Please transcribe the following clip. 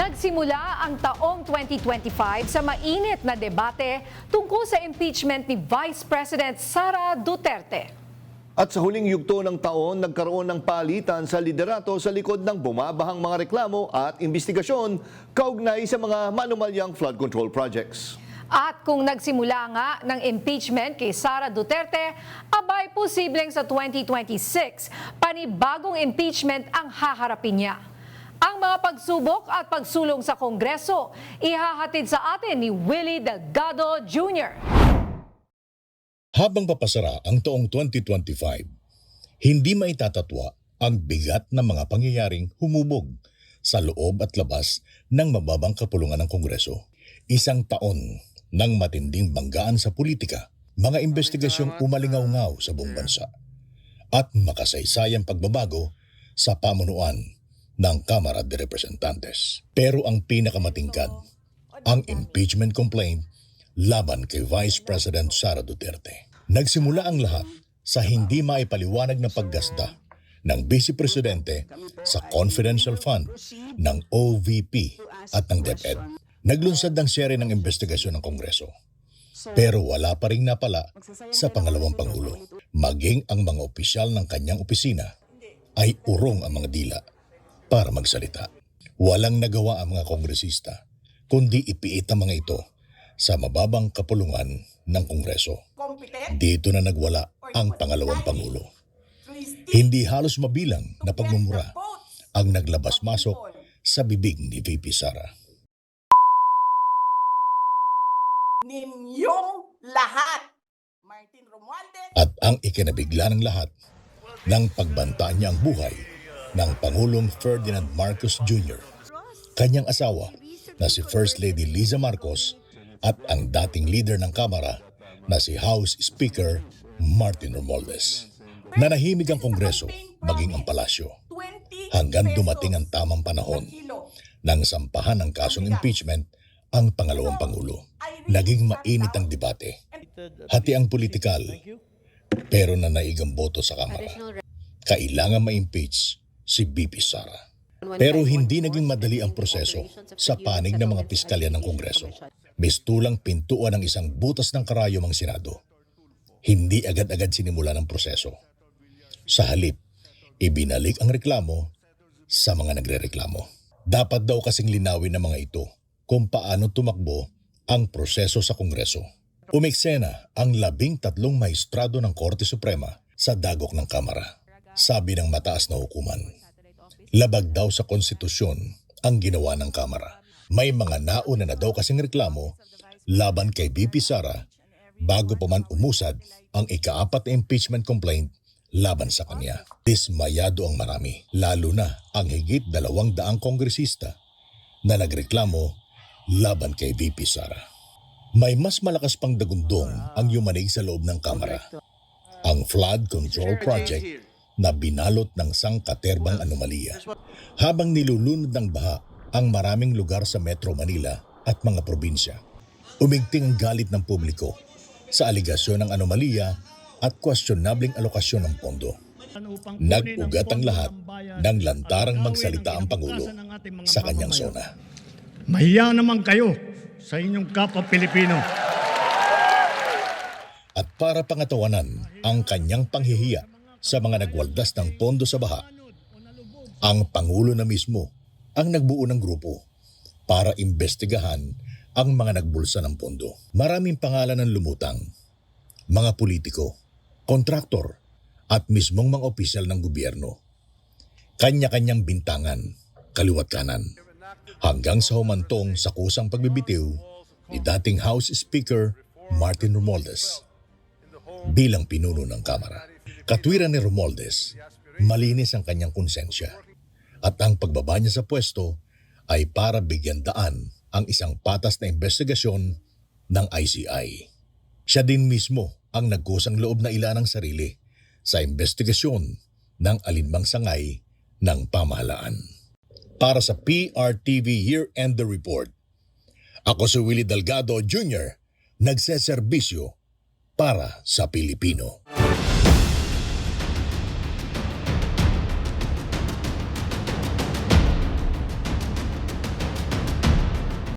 Nagsimula ang taong 2025 sa mainit na debate tungkol sa impeachment ni Vice President Sara Duterte. At sa huling yugto ng taon, nagkaroon ng palitan sa liderato sa likod ng bumabahang mga reklamo at investigasyon kaugnay sa mga manumalyang flood control projects. At kung nagsimula nga ng impeachment kay Sara Duterte, abay posibleng sa 2026, panibagong impeachment ang haharapin niya. Ang mga pagsubok at pagsulong sa Kongreso, ihahatid sa atin ni Willie Delgado Jr. Habang papasara ang taong 2025, hindi maitatatwa ang bigat ng mga pangyayaring humubog sa loob at labas ng mababang kapulungan ng Kongreso. Isang taon ng matinding banggaan sa politika, mga investigasyong umalingaw-ngaw sa buong bansa, at makasaysayang pagbabago sa pamunuan ng Kamara de Representantes. Pero ang pinakamatingkad, ang impeachment complaint laban kay Vice President Sara Duterte. Nagsimula ang lahat sa hindi maipaliwanag na paggasta ng Vice Presidente sa confidential fund ng OVP at ng DepEd. Naglunsad ng serye ng investigasyon ng Kongreso. Pero wala pa ring napala sa pangalawang Pangulo. Maging ang mga opisyal ng kanyang opisina ay urong ang mga dila para magsalita. Walang nagawa ang mga kongresista, kundi ipiit ang mga ito sa mababang kapulungan ng Kongreso. Dito na nagwala ang pangalawang Pangulo. Hindi halos mabilang na pagmumura ang naglabas-masok sa bibig ni VP Sara. Ninyong lahat, Martin Romualdez. At ang ikinabigla ng lahat ng pagbantaan niya ang buhay ng Pangulong Ferdinand Marcos Jr., kanyang asawa na si First Lady Liza Marcos at ang dating leader ng Kamara na si House Speaker Martin Romualdez. Nanahimik ang Kongreso maging ang palasyo hanggang dumating ang tamang panahon nang sampahan ng kasong impeachment ang pangalawang Pangulo. Naging mainit ang debate, hati ang politikal, pero nanaigang boto sa Kamara. Kailangan ma-impeach si VP Sara. Pero hindi naging madali ang proseso sa panig ng mga piskalya ng Kongreso. Mistulang pintuan ng isang butas ng karayom ang Senado. Hindi agad-agad sinimula ng proseso. Sa halip, ibinalik ang reklamo sa mga nagrereklamo. Dapat daw kasing linawin ng mga ito kung paano tumakbo ang proseso sa Kongreso. Umeksena ang 13 maestrado ng Korte Suprema sa dagok ng Kamara. Sabi ng mataas na hukuman, labag daw sa konstitusyon ang ginawa ng Kamara. May mga nauna na daw kasing reklamo laban kay VP Sara bago pa man umusad ang ika-4 na impeachment complaint laban sa kanya. Dismayado ang marami, lalo na ang higit 200 kongresista na nagreklamo laban kay VP Sara. May mas malakas pang dagundong ang yumanig sa loob ng Kamara. Ang flood control project na binalot ng sangkaterbang anomalya. Habang nilulunod ng baha ang maraming lugar sa Metro Manila at mga probinsya, umigting ang galit ng publiko sa aligasyon ng anomalya at questionableng alokasyon ng pondo. Nag-ugat ang lahat ng lantarang magsalita ang Pangulo sa kanyang zona. Mahiya naman kayo sa inyong kapwa Pilipino. At para pangatawanan ang kanyang panghihiya sa mga nagwaldas ng pondo sa baha, ang Pangulo na mismo ang nagbuo ng grupo para imbestigahan ang mga nagbulsa ng pondo. Maraming pangalan ang lumutang, mga politiko, kontraktor at mismong mga opisyal ng gobyerno. Kanya-kanyang bintangan, kaliwat kanan, hanggang sa humantong sa kusang pagbibitiw ni dating House Speaker Martin Romualdez bilang pinuno ng Kamara. Katwiran ni Romualdez, malinis ang kanyang konsensya at ang pagbaba niya sa pwesto ay para bigyan daan ang isang patas na investigasyon ng ICI. Siya din mismo ang nagkusang loob na ilaan ng sarili sa investigasyon ng alinmang sangay ng pamahalaan. Para sa PRTV Year-End Report, ako si Willie Delgado Jr., nagseserbisyo para sa Pilipino.